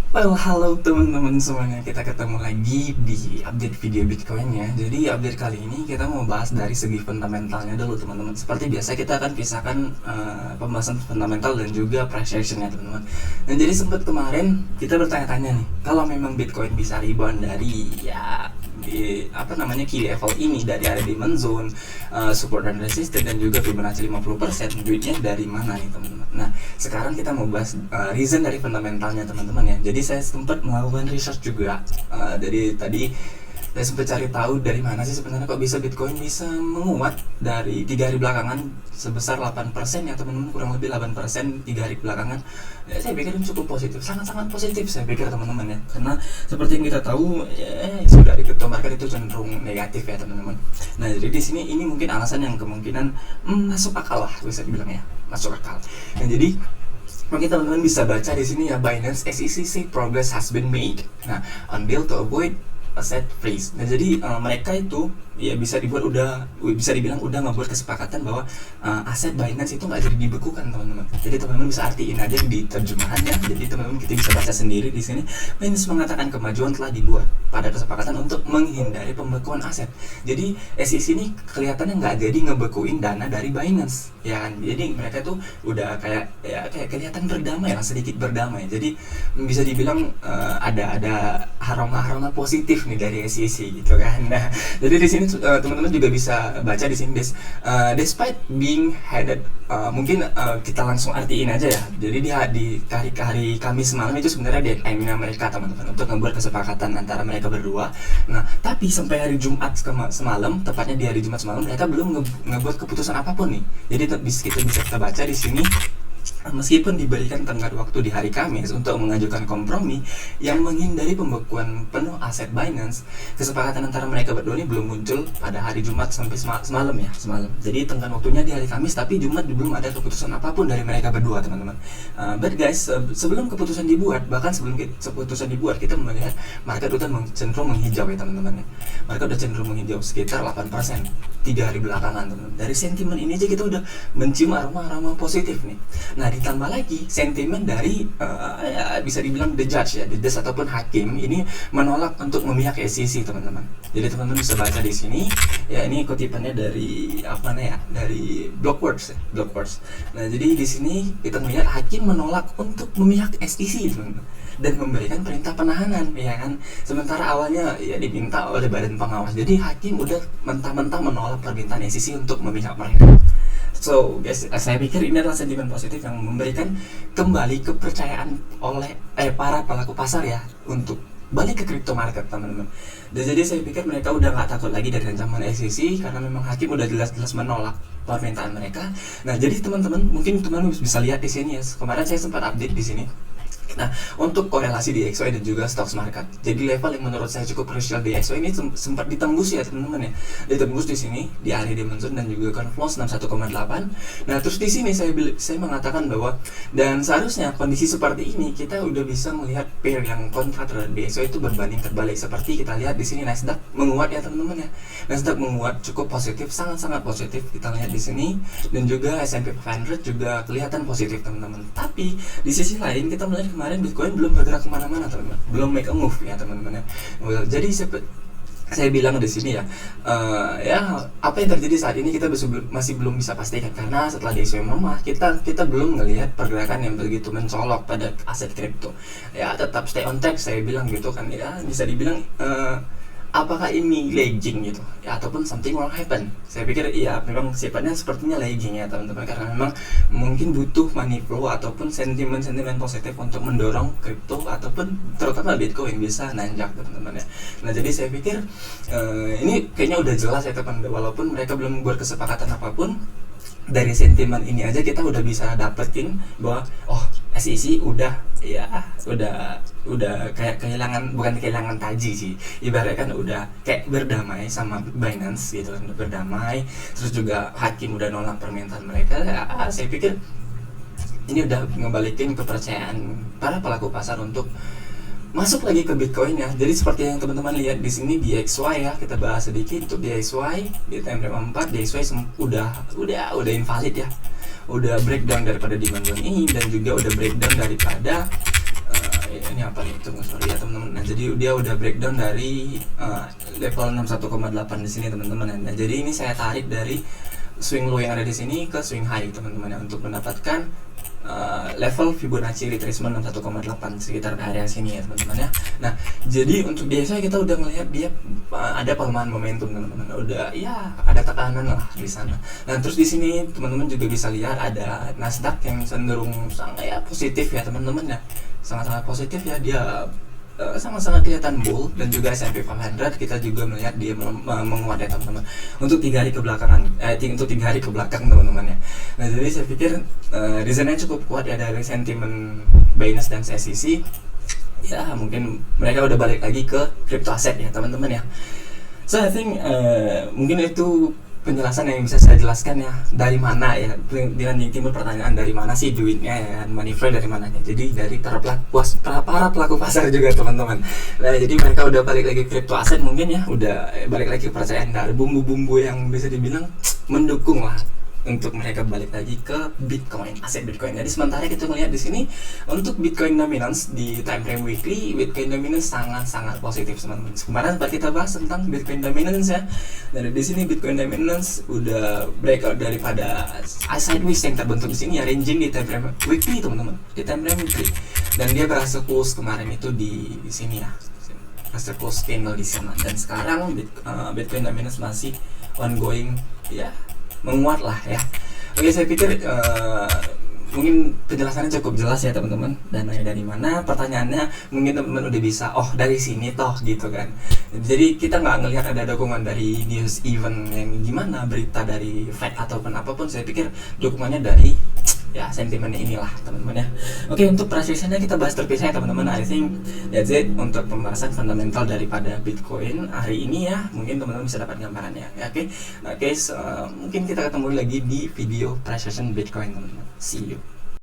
Well, halo teman-teman semuanya. Kita ketemu lagi di update video Bitcoin ya. Jadi update kali ini kita mau bahas dari segi fundamentalnya dulu teman-teman. Seperti biasa kita akan pisahkan pembahasan fundamental dan juga price action ya teman-teman. Dan jadi sempat kemarin kita bertanya-tanya nih, kalau memang Bitcoin bisa rebound dari di key level ini dari area demand zone, support dan resistance dan juga Fibonacci 50%, duitnya dari mana nih teman-teman. Nah, sekarang kita mau bahas reason dari fundamentalnya teman-teman ya. Jadi saya sempat melakukan research juga dari tadi. Saya sempat cari tahu dari mana sih sebenarnya kok bisa Bitcoin bisa menguat dari 3 hari belakangan sebesar 8% ya teman-teman, kurang lebih 8% 3 hari belakangan. Saya pikir ini cukup positif, sangat-sangat positif saya pikir teman-teman ya, karena seperti yang kita tahu sudah di crypto market itu cenderung negatif ya teman-teman. Nah jadi di sini ini mungkin alasan yang kemungkinan masuk akal lah, bisa dibilang ya masuk akal. Nah jadi mungkin teman-teman bisa baca di sini ya, Binance SEC say progress has been made. Nah, on deal to avoid asset freeze. Nah, jadi mereka itu ya bisa dibilang udah ngebuat kesepakatan bahwa aset Binance itu nggak jadi dibekukan teman-teman. Jadi teman-teman bisa artiin aja di terjemahannya. Jadi teman-teman kita bisa baca sendiri di sini. Binance mengatakan kemajuan telah dibuat pada kesepakatan untuk menghindari pembekuan aset. Jadi SEC ini kelihatannya nggak jadi ngebekuin dana dari Binance, ya kan? Jadi mereka tuh udah kayak kelihatan berdamai lah, sedikit berdamai. Jadi bisa dibilang ada aroma positif nih dari SEC gitu kan. Nah, jadi di sini teman-teman juga bisa baca di sini despite being headed mungkin kita langsung artiin aja ya. Jadi di hari Kamis malam itu sebenarnya deadline-nya mereka teman-teman untuk membuat kesepakatan antara mereka berdua. Nah, tapi sampai hari Jumat semalam, tepatnya di hari Jumat semalam mereka belum ngebuat keputusan apapun nih. Jadi kita bisa baca di sini, meskipun diberikan tenggat waktu di hari Kamis untuk mengajukan kompromi yang menghindari pembekuan penuh aset Binance, kesepakatan antara mereka berdua ini belum muncul pada hari Jumat sampai semalam ya, semalam. Jadi tenggat waktunya di hari Kamis, tapi Jumat belum ada keputusan apapun dari mereka berdua teman-teman. But guys, sebelum keputusan dibuat, bahkan sebelum keputusan dibuat, kita melihat market udah cenderung menghijau ya teman-teman. Market udah cenderung menghijau sekitar 8% 3 hari belakangan teman-teman. Dari sentimen ini aja kita udah mencium aroma positif nih. Nah, ditambah lagi sentimen dari bisa dibilang the judge ataupun hakim ini menolak untuk memihak SEC teman-teman. Jadi teman-teman bisa baca di sini ya, ini kutipannya dari dari Blockworks. Nah, jadi di sini kita melihat hakim menolak untuk memihak SEC teman-teman dan memberikan perintah penahanan ya kan. Sementara awalnya ya diminta oleh badan pengawas. Jadi hakim udah mentah-mentah menolak permintaan SEC untuk memihak mereka. So guys, saya pikir ini adalah sentimen positif yang memberikan kembali kepercayaan oleh para pelaku pasar ya untuk balik ke crypto market teman-teman. Dan jadi saya pikir mereka udah nggak takut lagi dari ancaman SEC karena memang hakim udah jelas-jelas menolak permintaan mereka. Nah jadi teman-teman mungkin teman-teman bisa lihat di sini ya. Kemarin saya sempat update di sini. Nah, untuk korelasi di XY dan juga stocks market. Jadi level yang menurut saya cukup krusial di XY ini sempat ditembus ya teman-teman ya. Ditembus di sini di area demand zone dan juga confluence 61,8. Nah, terus di sini saya mengatakan bahwa dan seharusnya kondisi seperti ini kita udah bisa melihat pair yang kontra terhadap DXY itu berbanding terbalik, seperti kita lihat di sini Nasdaq menguat ya teman-teman ya. Nasdaq menguat cukup positif, sangat-sangat positif kita lihat di sini, dan juga S&P 500 juga kelihatan positif teman-teman. Tapi di sisi lain kita melihat kemarin Bitcoin belum bergerak kemana-mana teman-teman, belum make a move ya teman-teman ya. Well, jadi saya bilang di sini ya, apa yang terjadi saat ini kita masih belum bisa pastikan karena setelah DXY melemah kita belum melihat pergerakan yang begitu mencolok pada aset kripto. Ya tetap stay on track saya bilang gitu kan ya, bisa dibilang apakah ini lagging gitu ya ataupun something wrong happen. Saya pikir ya memang sifatnya sepertinya lagging ya teman-teman, karena memang mungkin butuh money flow ataupun sentimen positif untuk mendorong kripto ataupun terutama Bitcoin bisa nanjak teman-teman ya. Nah jadi saya pikir ini kayaknya udah jelas ya teman, walaupun mereka belum membuat kesepakatan apapun, dari sentimen ini aja kita udah bisa dapetin bahwa SEC udah kayak bukan kehilangan taji sih, ibaratnya kan udah kayak berdamai sama Binance gitu kan, berdamai. Terus juga hakim udah nolak permintaan mereka ya. Saya pikir ini udah ngembalikin kepercayaan para pelaku pasar untuk masuk lagi ke Bitcoin ya. Jadi seperti yang teman-teman lihat di sini di XY ya, kita bahas sedikit untuk di XY di time frame 4. Di XY udah invalid ya, udah breakdown daripada demand zone ini, dan juga udah breakdown daripada ini apa nih, tunggu sorry ya teman-teman. Nah jadi dia udah breakdown dari level 61,8 di sini teman-teman. Nah jadi ini saya tarik dari swing low yang ada di sini ke swing high teman-teman ya, untuk mendapatkan level Fibonacci retracement 61,8 sekitar area sini ya teman-teman ya. Nah jadi untuk biasa kita udah melihat dia ada pelemahan momentum teman-teman, udah ya ada tekanan lah di sana. Nah terus di sini teman-teman juga bisa lihat ada Nasdaq yang cenderung sangat ya positif ya teman-teman ya, sangat-sangat positif ya, dia sangat-sangat kelihatan bull. Dan juga S&P 500 kita juga melihat dia menguat ya teman-teman untuk 3 hari kebelakangan, untuk 3 hari kebelakang teman-teman ya. Nah jadi saya pikir reasonnya cukup kuat ya dari sentimen Binance dan SEC ya, mungkin mereka udah balik lagi ke crypto aset ya teman-teman ya. So I think mungkin itu penjelasan yang bisa saya jelaskan ya, dari mana ya, dengan timbul pertanyaan dari mana sih duitnya ya, money flow dari mananya. Jadi dari para pelaku pasar juga teman-teman. Nah jadi mereka udah balik lagi crypto aset mungkin ya, udah balik lagi kepercayaan, dari bumbu-bumbu yang bisa dibilang mendukung lah untuk mereka balik lagi ke Bitcoin, aset Bitcoin. Jadi sementara kita melihat di sini untuk Bitcoin dominance di time frame weekly, Bitcoin dominance sangat-sangat positif teman-teman. Kemarin sempat kita bahas tentang Bitcoin dominance ya. Dari di sini Bitcoin dominance udah breakout daripada sideways yang terbentuk di sini ya, ranging di time frame weekly teman-teman, di time frame weekly. Dan dia berhasil close kemarin itu di sini ya, berhasil close candle di sana. Dan sekarang Bitcoin dominance masih ongoing ya, menguat lah ya. Oke, saya pikir mungkin penjelasannya cukup jelas ya teman-teman. Dan dari mana pertanyaannya, mungkin teman-teman udah bisa dari sini toh gitu kan. Jadi kita nggak ngelihat ada dukungan dari news event yang gimana, berita dari Fed ataupun apapun. Saya pikir dukungannya dari ya sentimennya inilah teman-teman ya. Oke, untuk price actionnya kita bahas terpisah ya teman-teman. I think that's it untuk pembahasan fundamental daripada Bitcoin hari ini ya. Mungkin teman-teman bisa dapat gambarannya ya. Oke, mungkin kita ketemu lagi di video price action Bitcoin teman-teman. See you.